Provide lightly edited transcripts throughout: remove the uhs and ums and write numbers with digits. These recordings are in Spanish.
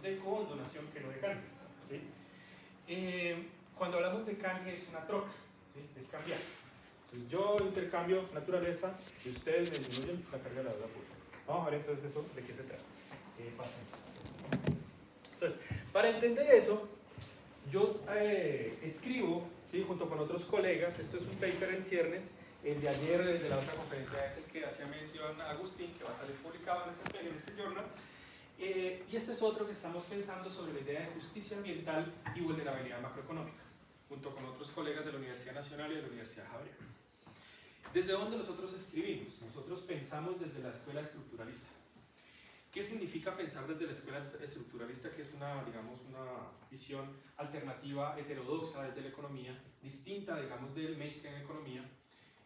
de condonación que no de canje, ¿sí? Cuando hablamos de canje es una troca, ¿sí? Es cambiar. Entonces yo intercambio naturaleza y ustedes me disminuyen la carga de la deuda pública. Vamos a ver entonces eso, de qué se trata. ¿Qué pasa? Entonces, para entender eso, yo escribo, ¿sí? Junto con otros colegas, esto es un paper en ciernes, el de ayer, el de la otra conferencia, es el que hacía mención a Agustín, que va a salir publicado en ese journal, y este es otro que estamos pensando sobre la idea de justicia ambiental y vulnerabilidad macroeconómica, junto con otros colegas de la Universidad Nacional y de la Universidad Javeriana. ¿Desde dónde nosotros escribimos? Nosotros pensamos desde la escuela estructuralista. ¿Qué significa pensar desde la escuela estructuralista? Que es una, digamos, una visión alternativa, heterodoxa desde la economía, distinta, digamos, del mainstream de economía,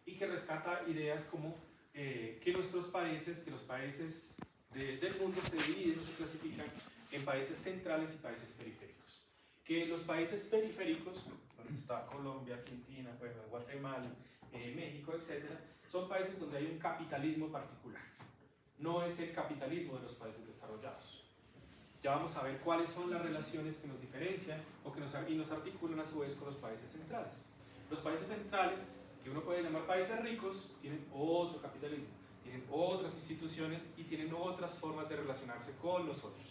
y que rescata ideas como que nuestros países, que los países del mundo se dividen, se clasifican en países centrales y países periféricos. Que los países periféricos, donde está Colombia, Argentina, Guatemala, México, etc., son países donde hay un capitalismo particular. No es el capitalismo de los países desarrollados. Ya vamos a ver cuáles son las relaciones que nos diferencian y nos articulan a su vez con los países centrales. Los países centrales, que uno puede llamar países ricos, tienen otro capitalismo, tienen otras instituciones y tienen otras formas de relacionarse con nosotros.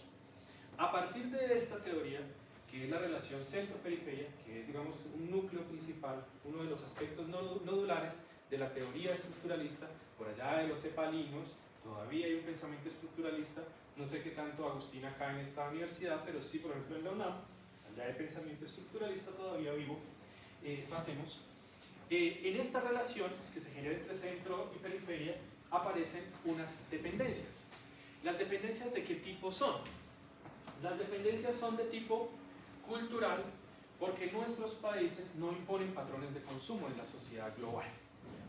A partir de esta teoría, que es la relación centro-periferia, que es, digamos, un núcleo principal, uno de los aspectos nodulares de la teoría estructuralista, por allá de los cepalinos, todavía hay un pensamiento estructuralista, no sé qué tanto Agustín acá en esta universidad, pero sí, por ejemplo, en la UNAM, allá hay pensamiento estructuralista todavía vivo, pasemos. En esta relación que se genera entre centro y periferia aparecen unas dependencias. ¿Las dependencias de qué tipo son? Las dependencias son de tipo cultural porque nuestros países no imponen patrones de consumo en la sociedad global.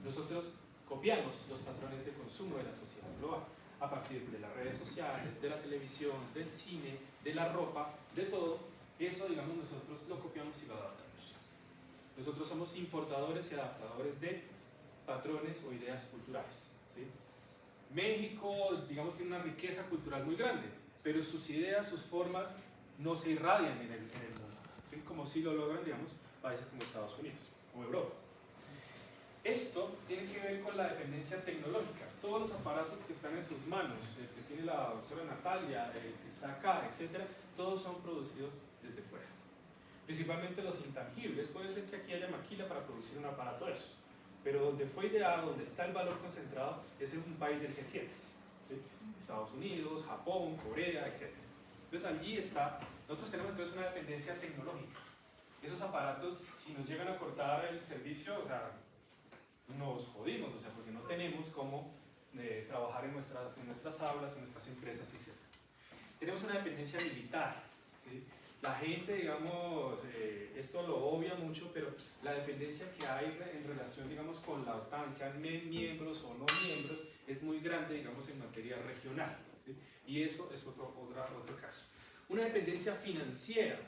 Nosotros copiamos los patrones de consumo de la sociedad global a partir de las redes sociales, de la televisión, del cine, de la ropa, de todo. Eso, digamos, nosotros lo copiamos y lo adaptamos. Nosotros somos importadores y adaptadores de patrones o ideas culturales, ¿sí? México, digamos, tiene una riqueza cultural muy grande, pero sus ideas, sus formas no se irradian en el mundo, ¿sí? Como si lo logran, digamos, países como Estados Unidos o Europa. Esto tiene que ver con la dependencia tecnológica. Todos los aparatos que están en sus manos, el que tiene la doctora Natalia, el que está acá, etc., todos son producidos desde fuera. Principalmente los intangibles. Puede ser que aquí haya maquila para producir un aparato de esos, pero donde fue ideado, donde está el valor concentrado, es en un país del G7, ¿sí? Estados Unidos, Japón, Corea, etc. Entonces allí está. Nosotros tenemos entonces una dependencia tecnológica. Esos aparatos, si nos llegan a cortar el servicio, o sea, nos jodimos, o sea, porque no tenemos cómo trabajar en nuestras aulas, en nuestras empresas, etc. Tenemos una dependencia militar, ¿sí? La gente, digamos, esto lo obvia mucho, pero la dependencia que hay en relación, digamos, con la OTAN, sean miembros o no miembros, es muy grande, digamos, en materia regional, ¿sí? Y eso es otro caso. Una dependencia financiera,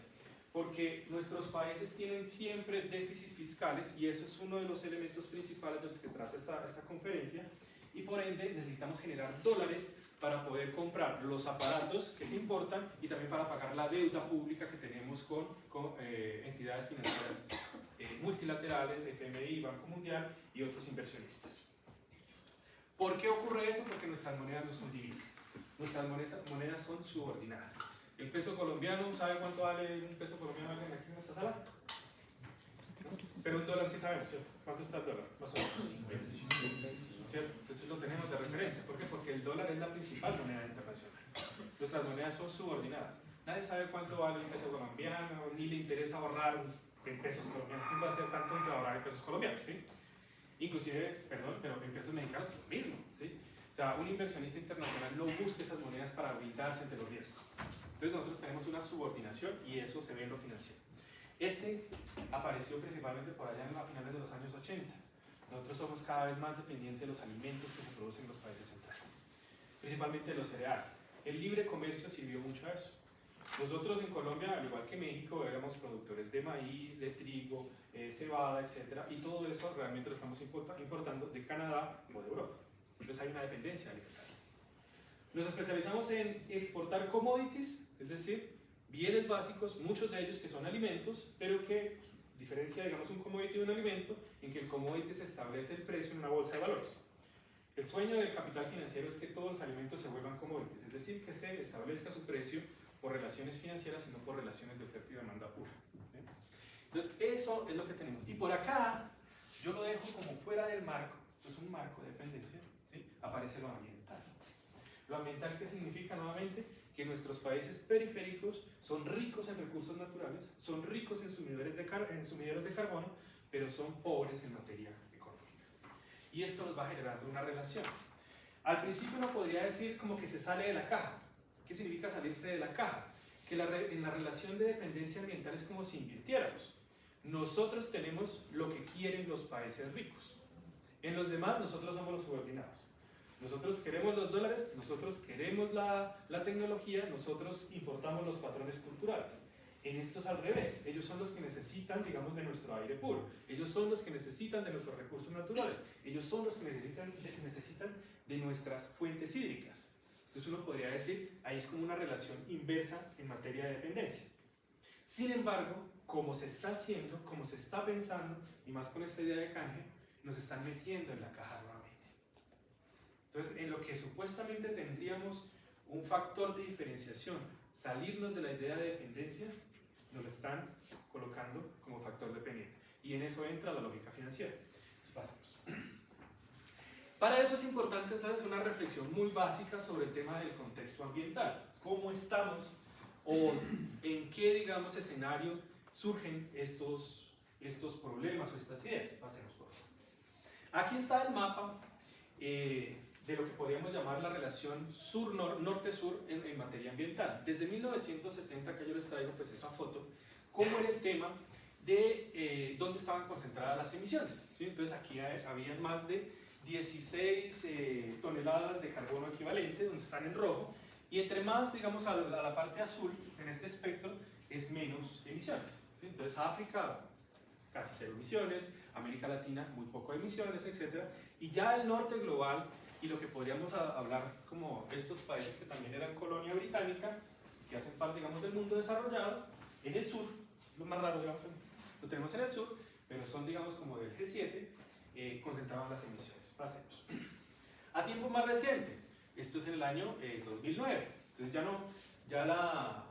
porque nuestros países tienen siempre déficits fiscales y eso es uno de los elementos principales de los que trata esta conferencia, y por ende necesitamos generar dólares para poder comprar los aparatos que se importan y también para pagar la deuda pública que tenemos con entidades financieras multilaterales, FMI, Banco Mundial y otros inversionistas. ¿Por qué ocurre eso? Porque nuestras monedas no son divisas, nuestras monedas son subordinadas. El peso colombiano, ¿sabe cuánto vale un peso colombiano aquí en esta sala? Pero un dólar sí sabemos, ¿cierto? ¿Cuánto está el dólar? Más o menos. ¿Cierto? Entonces lo tenemos de referencia. ¿Por qué? Porque el dólar es la principal moneda internacional. Nuestras monedas son subordinadas. Nadie sabe cuánto vale un peso colombiano, ni le interesa ahorrar en pesos colombianos. ¿Quién va a hacer tanto de ahorrar en pesos colombianos? ¿Sí? Inclusive, perdón, pero en pesos mexicanos lo mismo, ¿sí? O sea, un inversionista internacional no busca esas monedas para blindarse ante los riesgos. Entonces nosotros tenemos una subordinación y eso se ve en lo financiero. Este apareció principalmente por allá a finales de los años 80. Nosotros somos cada vez más dependientes de los alimentos que se producen en los países centrales, principalmente de los cereales. El libre comercio sirvió mucho a eso. Nosotros en Colombia, al igual que México, éramos productores de maíz, de trigo, cebada, etc. Y todo eso realmente lo estamos importando de Canadá o de Europa. Entonces hay una dependencia alimentaria. Nos especializamos en exportar commodities, es decir, bienes básicos, muchos de ellos que son alimentos, pero que diferencia, digamos, un commodity de un alimento, en que el commodity se establece el precio en una bolsa de valores. El sueño del capital financiero es que todos los alimentos se vuelvan commodities, es decir, que se establezca su precio por relaciones financieras y no por relaciones de oferta y demanda pura. ¿Sí? Entonces, eso es lo que tenemos. Y por acá, yo lo dejo como fuera del marco, esto es un marco de dependencia, ¿sí? Aparece lo ambiental. Lo ambiental, ¿qué significa nuevamente? Que nuestros países periféricos son ricos en recursos naturales, son ricos en sumideros de carbono, pero son pobres en materia económica. Y esto nos va generando una relación. Al principio uno podría decir como que se sale de la caja. ¿Qué significa salirse de la caja? Que en la relación de dependencia ambiental es como si invirtiéramos. Nosotros tenemos lo que quieren los países ricos. En los demás, nosotros somos los subordinados. Nosotros queremos los dólares, nosotros queremos la tecnología, nosotros importamos los patrones culturales. En esto es al revés. Ellos son los que necesitan, digamos, de nuestro aire puro. Ellos son los que necesitan de nuestros recursos naturales. Ellos son los que necesitan de nuestras fuentes hídricas. Entonces uno podría decir, ahí es como una relación inversa en materia de dependencia. Sin embargo, como se está haciendo, como se está pensando, y más con esta idea de canje, nos están metiendo en la caja nuevamente. Entonces, en lo que supuestamente tendríamos un factor de diferenciación, salirnos de la idea de dependencia, nos lo están colocando como factor dependiente. Y en eso entra la lógica financiera. Entonces, pasemos. Para eso es importante entonces una reflexión muy básica sobre el tema del contexto ambiental. ¿Cómo estamos o en qué, digamos, escenario surgen estos problemas o estas ideas? Pasemos por favor. Aquí está el mapa de lo que podríamos llamar la relación norte-sur en materia ambiental. Desde 1970, que yo les traigo pues esa foto, cómo era el tema de dónde estaban concentradas las emisiones. ¿Sí? Entonces aquí había más de 16 toneladas de carbono equivalente, donde están en rojo, y entre más, digamos, a la parte azul, en este espectro, es menos emisiones. ¿Sí? Entonces África, casi cero emisiones, América Latina, muy poco emisiones, etc. Y ya el norte global, y lo que podríamos hablar como estos países que también eran colonia británica, que hacen parte, digamos, del mundo desarrollado, en el sur, lo más raro, digamos, lo tenemos en el sur, pero son, digamos, como del G7, concentraban las emisiones. Pasemos. A tiempo más reciente, esto es en el año 2009, entonces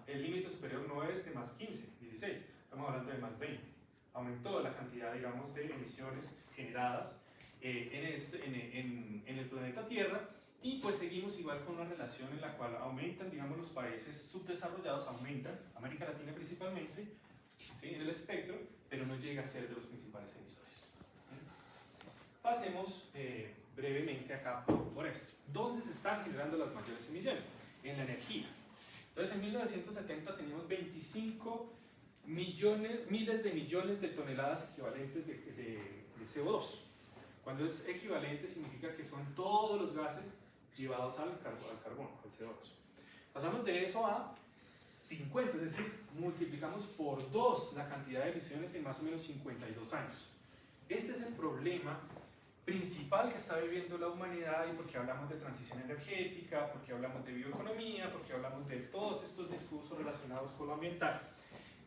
el límite superior no es de más 15, 16, estamos hablando de más 20. Aumentó la cantidad, digamos, de emisiones generadas en el planeta Tierra, y pues seguimos igual con una relación en la cual aumentan, digamos, los países subdesarrollados, aumentan, América Latina principalmente, ¿sí? En el espectro, pero no llega a ser de los principales emisores. Pasemos brevemente acá por esto. ¿Dónde se están generando las mayores emisiones? En la energía. Entonces en 1970 teníamos 25 miles de millones de toneladas equivalentes de CO2. Cuando es equivalente significa que son todos los gases llevados al carbono, al CO2. Pasamos de eso a 50, es decir, multiplicamos por 2 la cantidad de emisiones en más o menos 52 años. Este es el problema principal que está viviendo la humanidad, y porque hablamos de transición energética, porque hablamos de bioeconomía, porque hablamos de todos estos discursos relacionados con lo ambiental,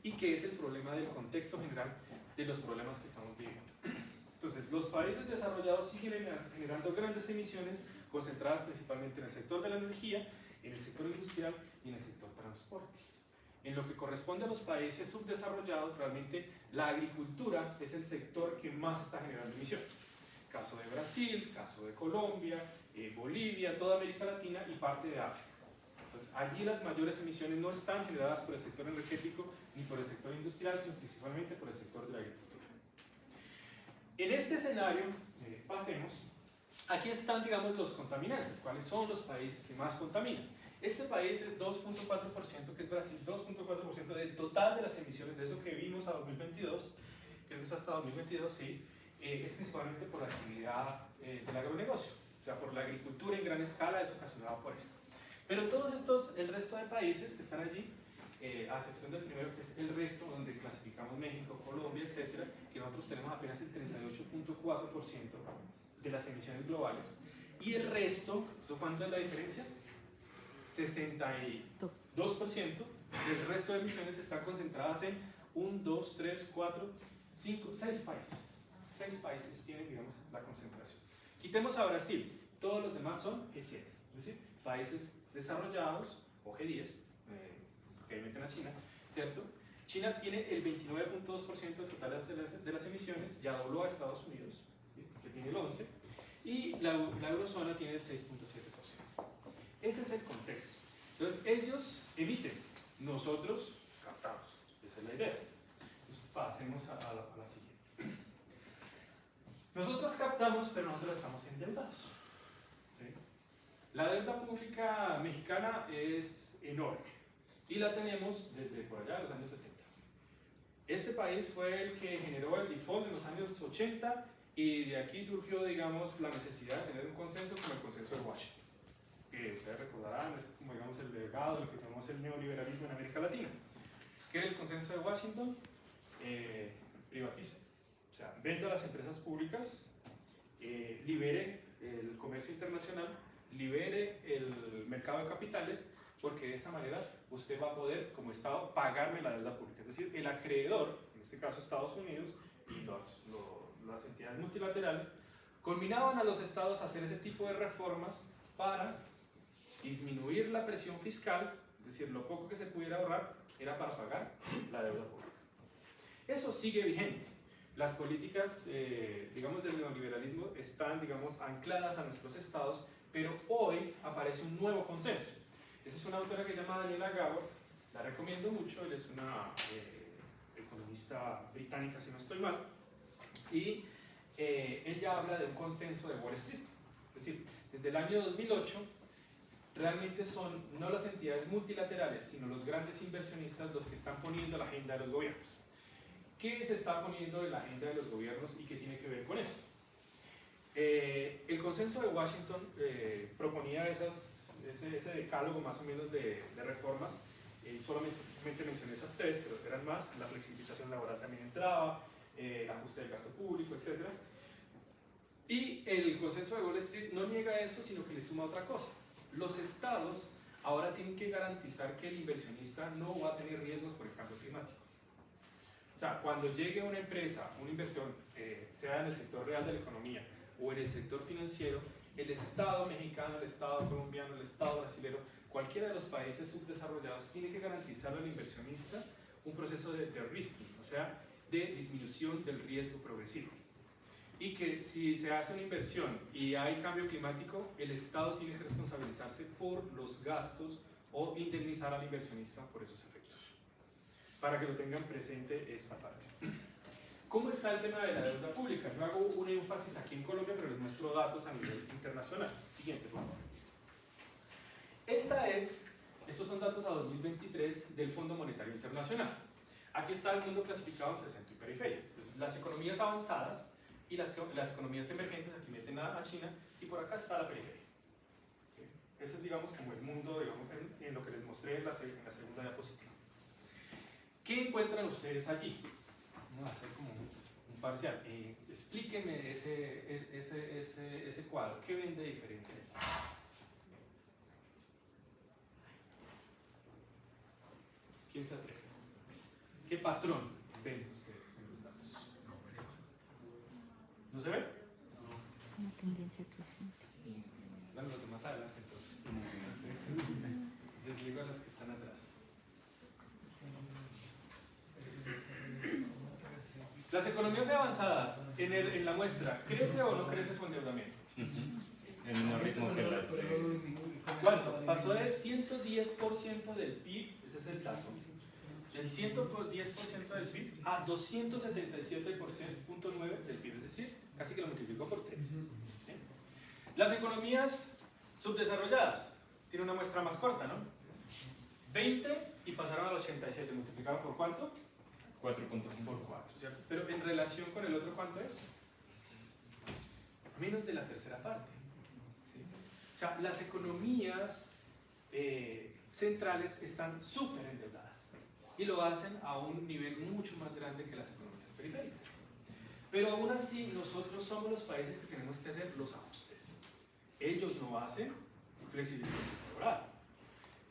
y que es el problema del contexto general de los problemas que estamos viviendo. Entonces, los países desarrollados siguen generando grandes emisiones concentradas principalmente en el sector de la energía, en el sector industrial y en el sector transporte. En lo que corresponde a los países subdesarrollados, realmente la agricultura es el sector que más está generando emisiones. Caso de Brasil, caso de Colombia, Bolivia, toda América Latina y parte de África. Entonces, allí las mayores emisiones no están generadas por el sector energético ni por el sector industrial, sino principalmente por el sector de la agricultura. En este escenario, pasemos, aquí están, digamos, los contaminantes. ¿Cuáles son los países que más contaminan? Este país es 2.4%, que es Brasil, 2.4% del total de las emisiones, de eso que vimos a 2022, creo que es hasta 2022, sí, es principalmente por la actividad del agronegocio, o sea, por la agricultura en gran escala, es ocasionado por esto. Pero todos estos, el resto de países que están allí, a excepción del primero, que es el resto, donde clasificamos México, Colombia, etcétera, que nosotros tenemos apenas el 38.4% de las emisiones globales, y el resto, ¿cuánto es la diferencia? 62% El resto de emisiones están concentradas en 1, 2, 3, 4, 5, 6 países. 6 países tienen, digamos, la concentración. Quitemos a Brasil, todos los demás son G7, es decir, países desarrollados o G10, que ahí meten a China, ¿cierto? China tiene el 29.2% del total de las emisiones, ya dobló a Estados Unidos, ¿sí? Que tiene el 11%, y la eurozona tiene el 6.7%. Ese es el contexto. Entonces, ellos emiten, nosotros captamos. Esa es la idea. Entonces, pasemos a la siguiente. Nosotros captamos, pero nosotros estamos endeudados. ¿Sí? La deuda pública mexicana es enorme y la tenemos desde por allá de los años 70. Este país fue el que generó el default en los años 80 y de aquí surgió, digamos, la necesidad de tener un consenso como el consenso de Washington. Que ustedes recordarán, ese es como, digamos, el legado de lo que llamamos el neoliberalismo en América Latina. ¿Qué era el consenso de Washington? Privatice. O sea, venda a las empresas públicas, libere el comercio internacional, libere el mercado de capitales, porque de esa manera usted va a poder, como Estado, pagarme la deuda pública. Es decir, el acreedor, en este caso Estados Unidos y las entidades multilaterales, combinaban a los estados a hacer ese tipo de reformas para disminuir la presión fiscal, es decir, lo poco que se pudiera ahorrar era para pagar la deuda pública. Eso sigue vigente. Las políticas, digamos, del neoliberalismo están, digamos, ancladas a nuestros estados, pero hoy aparece un nuevo consenso. Esa es una autora que se llama Daniela Gabor, la recomiendo mucho, ella es una economista británica, si no estoy mal, y ella habla de un consenso de Wall Street. Es decir, desde el año 2008, realmente son no las entidades multilaterales, sino los grandes inversionistas los que están poniendo la agenda de los gobiernos. ¿Qué se está poniendo en la agenda de los gobiernos y qué tiene que ver con esto? El consenso de Washington proponía ese decálogo más o menos de reformas, solamente mencioné esas 3, pero eran más. La flexibilización laboral también entraba, el ajuste del gasto público, etc. Y el consenso de Wall Street no niega eso, sino que le suma otra cosa. Los estados ahora tienen que garantizar que el inversionista no va a tener riesgos por el cambio climático. O sea, cuando llegue una empresa, una inversión, sea en el sector real de la economía o en el sector financiero, el Estado mexicano, el Estado colombiano, el Estado brasileño, cualquiera de los países subdesarrollados tiene que garantizar al inversionista un proceso de de-risking, o sea, de disminución del riesgo progresivo. Y que si se hace una inversión y hay cambio climático, el Estado tiene que responsabilizarse por los gastos o indemnizar al inversionista por esos efectos. Para que lo tengan presente esta parte. ¿Cómo está el tema de la deuda pública? Yo hago un énfasis aquí en Colombia, pero les muestro datos a nivel internacional. Siguiente, por favor. Estos son datos a 2023 del Fondo Monetario Internacional. Aquí está el mundo clasificado entre centro y periferia. Entonces, las economías avanzadas y las economías emergentes, aquí meten a China, y por acá está la periferia. ¿Sí? Ese es, digamos, como el mundo, digamos, en lo que les mostré en la segunda diapositiva. ¿Qué encuentran ustedes allí? Vamos a hacer como un parcial. Explíquenme ese cuadro. ¿Qué ven de diferente? ¿Quién se atreve? ¿Qué patrón ven ustedes en los datos? ¿No se ve? Una tendencia creciente. Bueno, los de más adelante, entonces. Desligo a los que están atrás. Las economías avanzadas, en la muestra, ¿crece o no crece su endeudamiento? En el mismo ritmo que las ¿Cuánto? Pasó del 110% del PIB, ese es el dato, del 110% del PIB a 277.9% del PIB, es decir, casi que lo multiplicó por 3. ¿Sí? Las economías subdesarrolladas, tiene una muestra más corta, ¿no? 20 y pasaron al 87, multiplicado por ¿cuánto? 4.5. Por 4, ¿cierto? Pero en relación con el otro, ¿cuánto es? Menos de la tercera parte. ¿Sí? O sea, las economías centrales están súper endeudadas y lo hacen a un nivel mucho más grande que las economías periféricas. Pero aún así, nosotros somos los países que tenemos que hacer los ajustes. Ellos no hacen flexibilización laboral.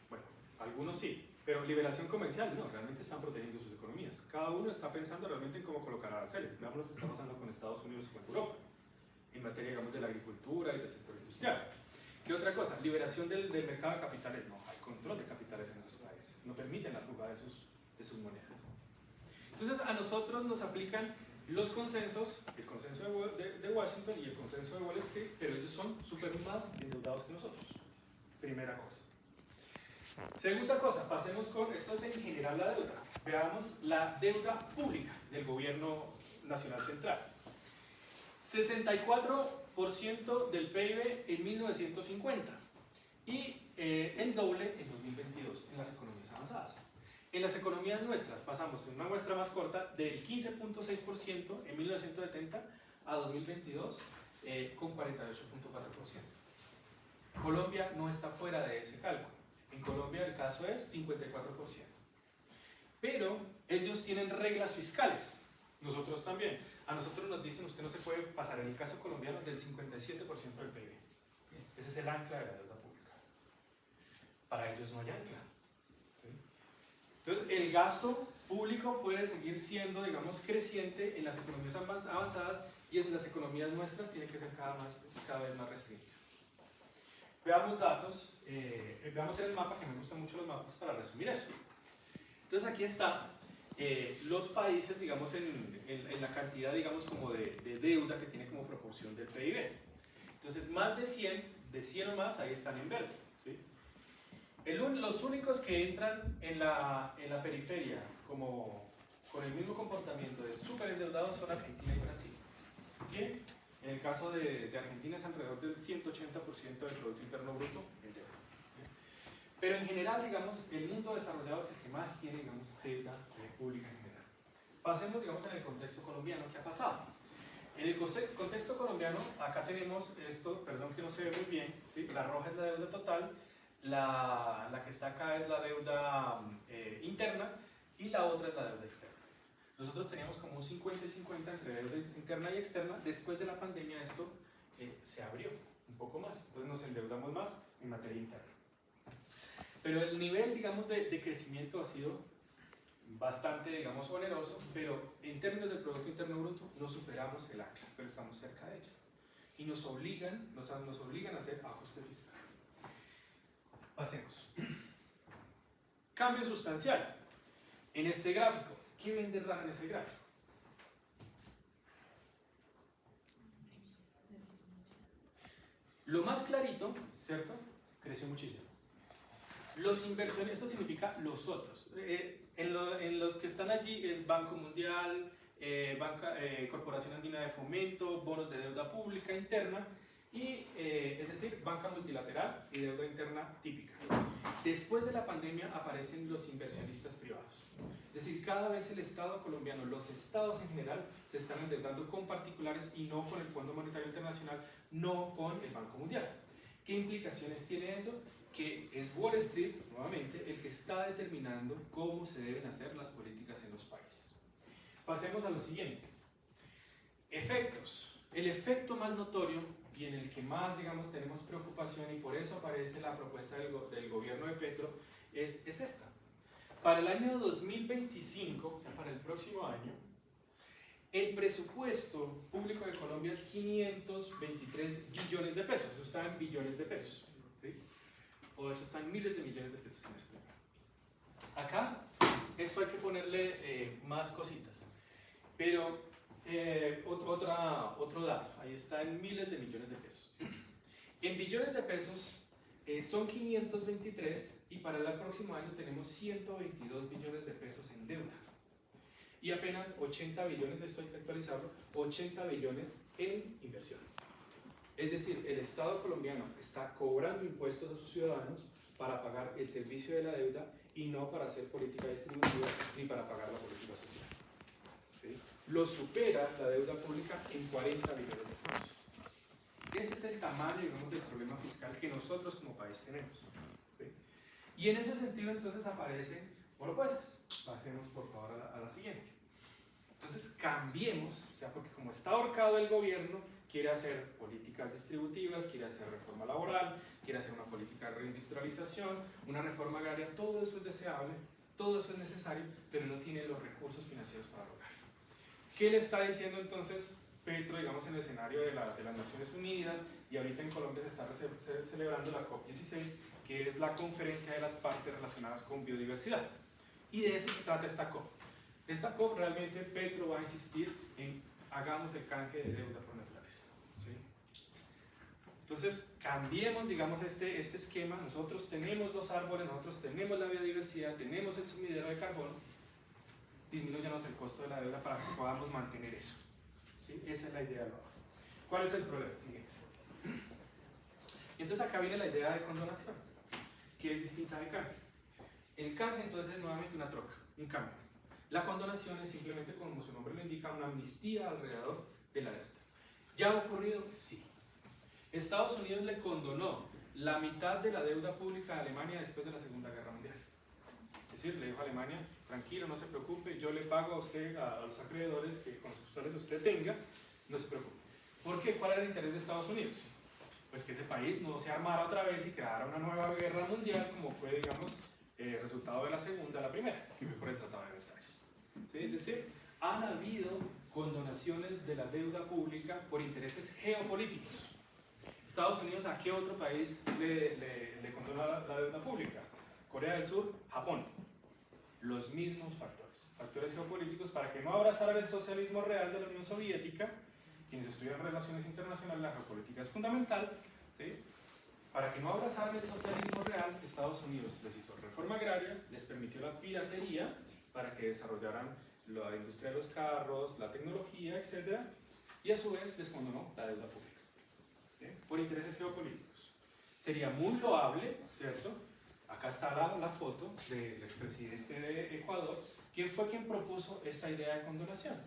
Bueno, algunos sí, Pero liberación comercial, no, realmente están protegiendo sus economías. Cada uno está pensando realmente en cómo colocar aranceles. Veamos lo que está pasando con Estados Unidos y con Europa, en materia, digamos, de la agricultura y del sector industrial. ¿Qué otra cosa? Liberación del mercado de capitales. No, hay control de capitales en nuestros países. No permiten la fuga de sus monedas. Entonces, a nosotros nos aplican los consensos, el consenso de Washington y el consenso de Wall Street, pero ellos son súper más endeudados que nosotros. Primera cosa. Segunda cosa, pasemos con, esto es en general la deuda. Veamos la deuda pública del gobierno nacional central. 64% del PIB en 1950 y el doble en 2022 en las economías avanzadas. En las economías nuestras pasamos en una muestra más corta del 15.6% en 1970 a 2022 con 48.4%. Colombia no está fuera de ese cálculo. En Colombia el caso es 54%. Pero ellos tienen reglas fiscales, nosotros también. A nosotros nos dicen, usted no se puede pasar en el caso colombiano del 57% del PIB. Ese es el ancla de la deuda pública. Para ellos no hay ancla. Entonces, el gasto público puede seguir siendo, digamos, creciente en las economías avanzadas y en las economías nuestras tiene que ser cada vez más restringido. Veamos datos, veamos el mapa, que me gustan mucho los mapas para resumir eso. Entonces, aquí está los países, digamos, en la cantidad, digamos, como de deuda que tiene como proporción del PIB. Entonces, más de 100 o más, ahí están en verde, ¿sí? Los únicos que entran en la periferia con el mismo comportamiento de superendeudados son Argentina y Brasil. ¿Sí? En el caso de Argentina es alrededor del 180% del Producto Interno Bruto en deuda. Pero en general, digamos, el mundo desarrollado es el que más tiene, digamos, deuda pública en general. Pasemos, digamos, en el contexto colombiano, ¿qué ha pasado? En el contexto colombiano, acá tenemos esto, perdón que no se ve muy bien, ¿sí? La roja es la deuda total, la que está acá es la deuda interna y la otra es la deuda externa. Nosotros teníamos como un 50 y 50 entre deuda interna y externa. Después de la pandemia esto se abrió un poco más, entonces nos endeudamos más en materia interna. Pero el nivel, digamos, de crecimiento ha sido bastante, digamos, oneroso, pero en términos del Producto Interno Bruto no superamos el ancla, pero estamos cerca de ello. Y nos obligan a hacer ajuste fiscal. Pasemos. Cambio sustancial. En este gráfico, ¿qué ven de raro en ese gráfico? Lo más clarito, ¿cierto? Creció muchísimo. Los inversiones, eso significa los otros. En los que están allí es Banco Mundial, Corporación Andina de Fomento, bonos de deuda pública interna, y, es decir, banca multilateral y deuda interna típica. Después de la pandemia aparecen los inversionistas privados. Es decir, cada vez el Estado colombiano, los estados en general, se están endeudando con particulares y no con el Fondo Monetario Internacional, no con el Banco Mundial. ¿Qué implicaciones tiene eso? Que es Wall Street, nuevamente, el que está determinando cómo se deben hacer las políticas en los países. Pasemos a lo siguiente. Efectos. El efecto más notorio y en el que más, digamos, tenemos preocupación, y por eso aparece la propuesta del gobierno de Petro, es esta. Para el año 2025, o sea, para el próximo año, el presupuesto público de Colombia es 523 billones de pesos. Eso está en billones de pesos, ¿sí? O eso está en miles de millones de pesos en este año. Acá, esto hay que ponerle más cositas. Pero otro dato, ahí está en miles de millones de pesos. En billones de pesos son 523 y para el próximo año tenemos 122 billones de pesos en deuda. Y apenas 80 billones, esto hay que actualizarlo, 80 billones en inversión. Es decir, el Estado colombiano está cobrando impuestos a sus ciudadanos para pagar el servicio de la deuda y no para hacer política distributiva ni para pagar la política social. ¿Sí? Lo supera la deuda pública en 40 billones de pesos. Ese es el tamaño, digamos, del problema fiscal que nosotros como país tenemos. ¿Sí? Y en ese sentido entonces aparecen propuestas. Pasemos por favor a la siguiente. Entonces cambiemos, o sea, porque como está ahorcado el gobierno, quiere hacer políticas distributivas, quiere hacer reforma laboral, quiere hacer una política de reindustrialización, una reforma agraria, todo eso es deseable, todo eso es necesario, pero no tiene los recursos financieros para lograrlo. ¿Qué le está diciendo entonces Petro, digamos, en el escenario de las Naciones Unidas? Y ahorita en Colombia se está celebrando la COP16, que es la conferencia de las partes relacionadas con biodiversidad. Y de eso se trata esta COP. Esta COP realmente Petro va a insistir en hagamos el canje de deuda por naturaleza. ¿Sí? Entonces, cambiemos, digamos, este esquema. Nosotros tenemos los árboles, nosotros tenemos la biodiversidad, tenemos el sumidero de carbono. Disminúyanos el costo de la deuda para que podamos mantener eso. ¿Sí? Esa es la idea de lo. ¿Cuál es el problema? Siguiente. Y entonces acá viene la idea de condonación, que es distinta de canje. El canje entonces es nuevamente una troca, un cambio. La condonación es simplemente, como su nombre lo indica, una amnistía alrededor de la deuda. ¿Ya ha ocurrido? Sí. Estados Unidos le condonó la mitad de la deuda pública a Alemania después de la Segunda Guerra Mundial. Es decir, le dijo a Alemania, tranquilo, no se preocupe, yo le pago a usted, a los acreedores que con sus cuales usted tenga, no se preocupe. ¿Por qué? ¿Cuál era el interés de Estados Unidos? Pues que ese país no se armara otra vez y creara una nueva guerra mundial como fue, digamos, resultado de la segunda a la primera, que fue por el Tratado de Versalles. ¿Sí? Es decir, han habido condonaciones de la deuda pública por intereses geopolíticos. Estados Unidos, ¿a qué otro país le condona la deuda pública? Corea del Sur, Japón. Los mismos factores geopolíticos para que no abrazaran el socialismo real de la Unión Soviética. Quienes estudian relaciones internacionales, la geopolítica es fundamental, ¿sí? Para que no abrazaran el socialismo real, Estados Unidos les hizo reforma agraria, les permitió la piratería para que desarrollaran la industria de los carros, la tecnología, etc. Y a su vez les condonó la deuda pública, ¿sí? Por intereses geopolíticos. Sería muy loable, ¿cierto? Acá está la foto del expresidente de Ecuador, quien fue quien propuso esta idea de condonación.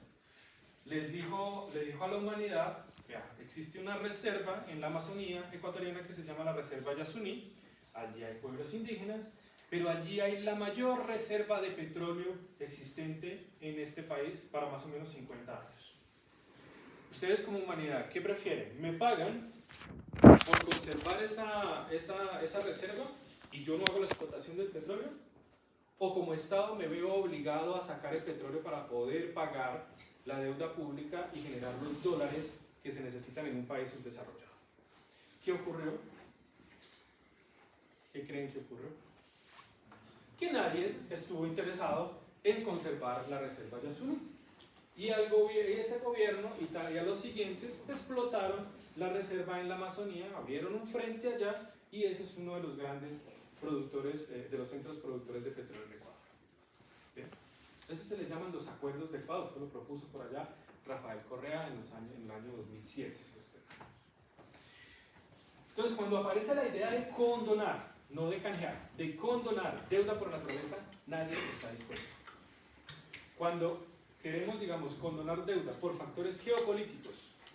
Le dijo a la humanidad, vea, existe una reserva en la Amazonía ecuatoriana que se llama la Reserva Yasuní, allí hay pueblos indígenas, pero allí hay la mayor reserva de petróleo existente en este país para más o menos 50 años. Ustedes como humanidad, ¿qué prefieren? ¿Me pagan por conservar esa reserva y yo no hago la explotación del petróleo? ¿O como Estado me veo obligado a sacar el petróleo para poder pagar la deuda pública y generar los dólares que se necesitan en un país subdesarrollado? ¿Qué ocurrió? ¿Qué creen que ocurrió? Que nadie estuvo interesado en conservar la reserva Yasuní. Y ese gobierno y a los siguientes explotaron la reserva en la Amazonía, abrieron un frente allá y ese es uno de los grandes productores, de los centros productores de petróleo en Ecuador. ¿Bien? Eso se les llaman los acuerdos de Ecuador, eso lo propuso por allá Rafael Correa en el año 2007, si usted. Entonces, cuando aparece la idea de condonar, no de canjear, de condonar deuda por naturaleza, nadie está dispuesto. Cuando queremos, digamos, condonar deuda por factores geopolíticos,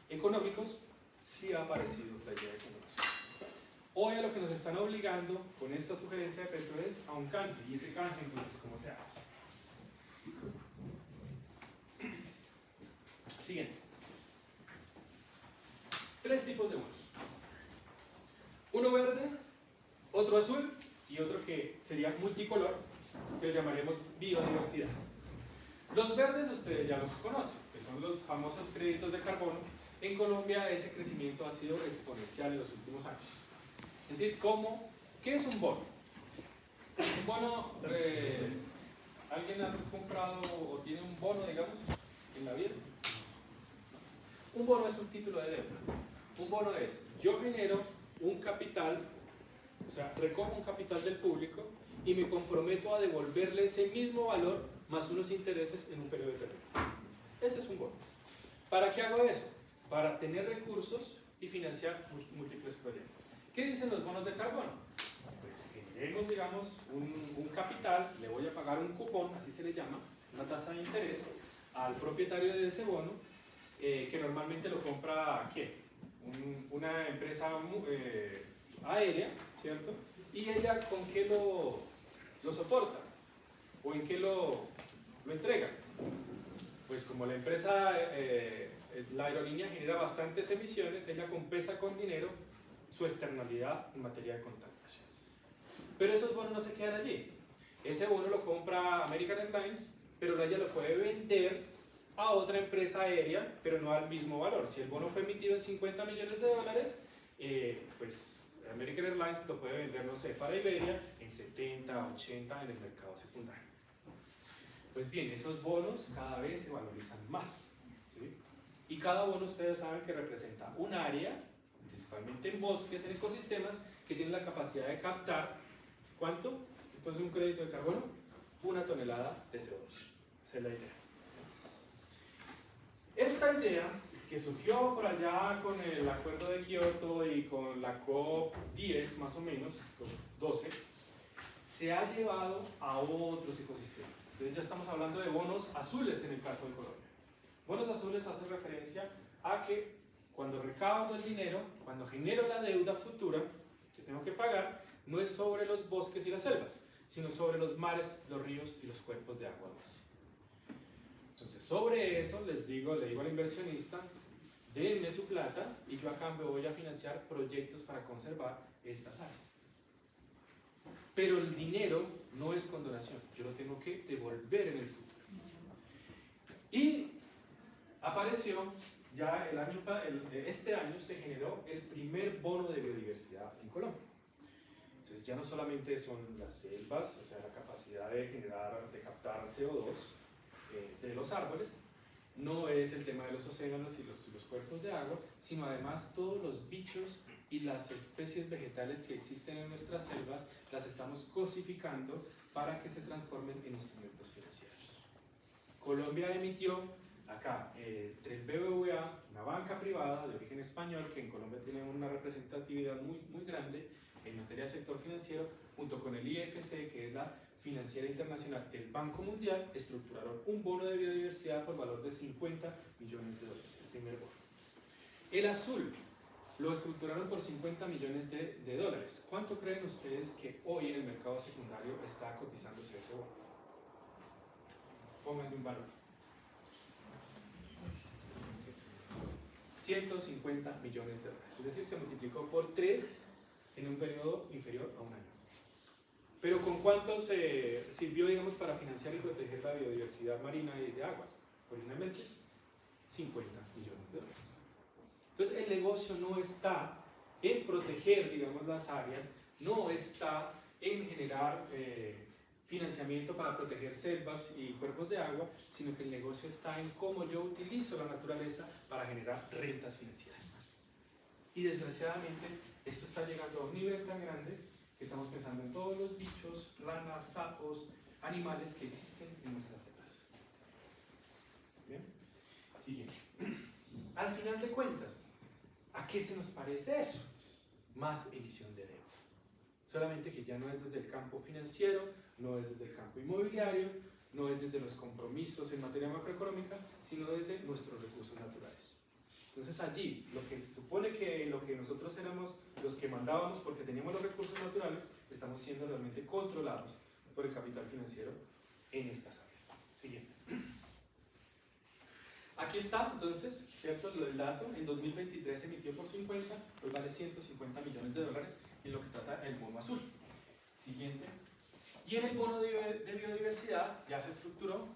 económicos, sí ha aparecido la idea de condonación. Hoy a lo que nos están obligando con esta sugerencia de Petro es a un canje, y ese canje entonces, ¿cómo se hace? Siguiente. 3 tipos de bonos. Uno verde, otro azul y otro que sería multicolor, que lo llamaremos biodiversidad. Los verdes ustedes ya los conocen, que son los famosos créditos de carbono. En Colombia ese crecimiento ha sido exponencial en los últimos años. Es decir, ¿qué es un bono? Un bono, ¿alguien ha comprado o tiene un bono, digamos, en la vida? Un bono es un título de deuda. Un bono es, yo genero un capital, o sea, recojo un capital del público y me comprometo a devolverle ese mismo valor más unos intereses en un periodo determinado. Ese es un bono. ¿Para qué hago eso? Para tener recursos y financiar múltiples proyectos. ¿Qué dicen los bonos de carbono? Pues generemos, digamos, un capital, le voy a pagar un cupón, así se le llama, una tasa de interés, al propietario de ese bono, que normalmente lo compra, ¿qué? Una empresa aérea, ¿cierto? ¿Y ella con qué lo soporta? ¿O en qué lo entrega? pues como la empresa, la aerolínea genera bastantes emisiones, ella compensa con dinero su externalidad en materia de contaminación. Pero esos bonos no se quedan allí. Ese bono lo compra American Airlines, pero ella lo puede vender a otra empresa aérea, pero no al mismo valor. Si el bono fue emitido en 50 millones de dólares, pues American Airlines lo puede vender, no sé, para Iberia en 70, 80 en el mercado secundario. Pues bien, esos bonos cada vez se valorizan más, ¿sí? Y cada bono, ustedes saben que representa un área, principalmente en bosques, en ecosistemas, que tiene la capacidad de captar, ¿cuánto? Después de un crédito de carbono, 1 tonelada de CO2. Esa es la idea. Esta idea, que surgió por allá con el acuerdo de Kioto y con la COP10 más o menos, COP12, se ha llevado a otros ecosistemas. Entonces ya estamos hablando de bonos azules en el caso de Colombia. Bonos azules hace referencia a que cuando recaudo el dinero, cuando genero la deuda futura que tengo que pagar, no es sobre los bosques y las selvas, sino sobre los mares, los ríos y los cuerpos de agua dulce. Entonces, sobre eso le digo al inversionista, denme su plata y yo a cambio voy a financiar proyectos para conservar estas áreas. Pero el dinero no es con donación, yo lo tengo que devolver en el futuro. Y apareció, ya este año se generó el primer bono de biodiversidad en Colombia. Entonces ya no solamente son las selvas, o sea, la capacidad de captar CO2 de los árboles, no es el tema de los océanos y los cuerpos de agua, sino además todos los bichos y las especies vegetales que existen en nuestras selvas las estamos cosificando para que se transformen en instrumentos financieros. Colombia emitió acá 3 BBVA, una banca privada de origen español que en Colombia tiene una representatividad muy grande en materia de sector financiero, junto con el IFC, que es la financiera internacional, el Banco Mundial, estructuraron un bono de biodiversidad por valor de 50 millones de dólares, el primer bono. El azul lo estructuraron por 50 millones de dólares. ¿Cuánto creen ustedes que hoy en el mercado secundario está cotizándose ese bono? Pónganle un valor. 150 millones de dólares. Es decir, se multiplicó por 3 en un periodo inferior a un año. Pero ¿con cuánto se sirvió, digamos, para financiar y proteger la biodiversidad marina y de aguas? Originalmente, 50 millones de dólares. Entonces, el negocio no está en proteger, digamos, las áreas, no está en generar financiamiento para proteger selvas y cuerpos de agua, sino que el negocio está en cómo yo utilizo la naturaleza para generar rentas financieras. Y desgraciadamente, esto está llegando a un nivel tan grande que estamos pensando en todos los bichos, ranas, sapos, animales que existen en nuestras selvas. ¿Bien? Siguiente. Al final de cuentas, ¿a qué se nos parece eso? Más emisión de deuda. Solamente que ya no es desde el campo financiero, no es desde el campo inmobiliario, no es desde los compromisos en materia macroeconómica, sino desde nuestros recursos naturales. Entonces allí, lo que se supone que lo que nosotros éramos los que mandábamos porque teníamos los recursos naturales, estamos siendo realmente controlados por el capital financiero en estas áreas. Siguiente. Aquí está, entonces, ¿cierto? El dato, en 2023 se emitió por 50, pues vale 150 millones de dólares en lo que trata el bono azul. Siguiente. Y en el bono de biodiversidad ya se estructuró,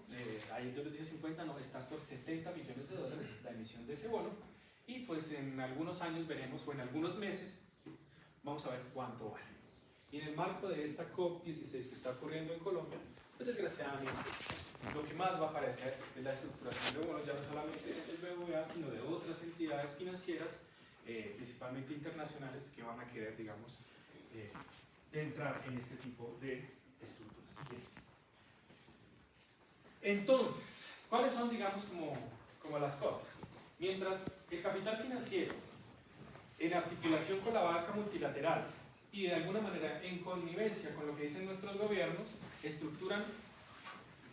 ahí yo les dije 50, no, está por 70 millones de dólares la emisión de ese bono, y pues en algunos años veremos, o en algunos meses, vamos a ver cuánto vale. Y en el marco de esta COP16 que está ocurriendo en Colombia, pues desgraciadamente, lo que más va a aparecer es la estructuración de bonos, ya no solamente del BBVA, sino de otras entidades financieras, principalmente internacionales, que van a querer, digamos, entrar en este tipo de estructuras. Entonces, ¿cuáles son, digamos, como las cosas? Mientras el capital financiero, en articulación con la banca multilateral y de alguna manera en connivencia con lo que dicen nuestros gobiernos, estructuran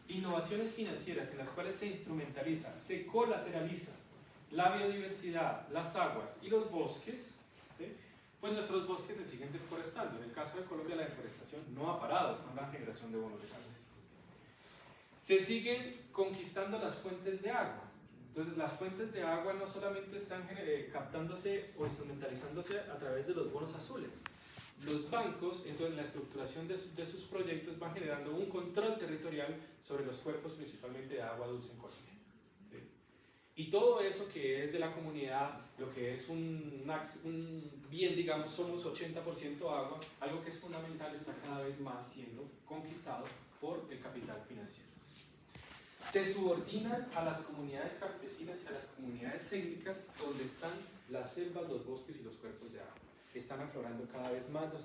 innovaciones financieras en las cuales se instrumentaliza, se colateraliza la biodiversidad, las aguas y los bosques, ¿sí? Pues nuestros bosques se siguen desforestando. En el caso de Colombia, la deforestación no ha parado con la generación de bonos de carbono. Se siguen conquistando las fuentes de agua. Entonces las fuentes de agua no solamente están captándose o instrumentalizándose a través de los bonos azules. Los bancos, eso en la estructuración de sus proyectos, van generando un control territorial sobre los cuerpos principalmente de agua dulce en Colombia. ¿Sí? Y todo eso que es de la comunidad, lo que es un bien, digamos, somos 80% agua, algo que es fundamental, está cada vez más siendo conquistado por el capital financiero. Se subordinan a las comunidades campesinas y a las comunidades étnicas donde están las selvas, los bosques y los cuerpos de agua. Están aflorando cada vez más los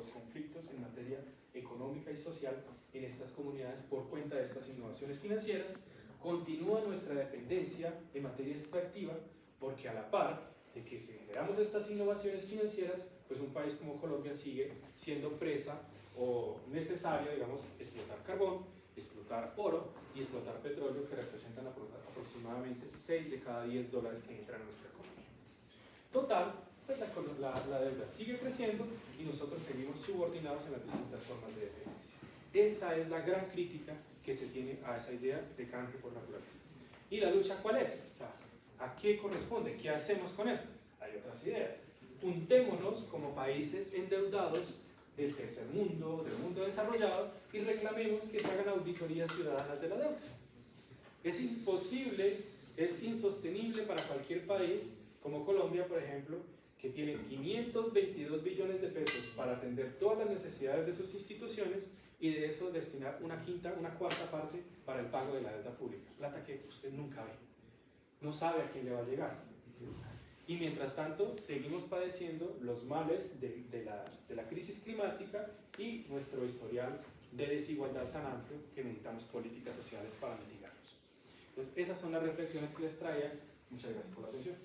conflictos en materia económica y social en estas comunidades por cuenta de estas innovaciones financieras. Continúa nuestra dependencia en materia extractiva porque a la par de que si generamos estas innovaciones financieras, pues un país como Colombia sigue siendo presa o necesario, digamos, explotar carbón, explotar oro y explotar petróleo, que representan aproximadamente 6 de cada 10 dólares que entran a nuestra economía. Total, pues la deuda sigue creciendo y nosotros seguimos subordinados en las distintas formas de dependencia. Esta es la gran crítica que se tiene a esa idea de canje por naturaleza. ¿Y la lucha cuál es? O sea, ¿a qué corresponde? ¿Qué hacemos con esto? Hay otras ideas. Juntémonos como países endeudados del tercer mundo, del mundo desarrollado, y reclamemos que se hagan auditorías ciudadanas de la deuda. Es imposible, es insostenible para cualquier país, como Colombia, por ejemplo, que tiene 522 billones de pesos para atender todas las necesidades de sus instituciones y de eso destinar una cuarta parte para el pago de la deuda pública. Plata que usted nunca ve, no sabe a quién le va a llegar. Y mientras tanto, seguimos padeciendo los males de la crisis climática y nuestro historial de desigualdad tan amplio que necesitamos políticas sociales para mitigarlos. Entonces, esas son las reflexiones que les traía. Muchas gracias por la atención.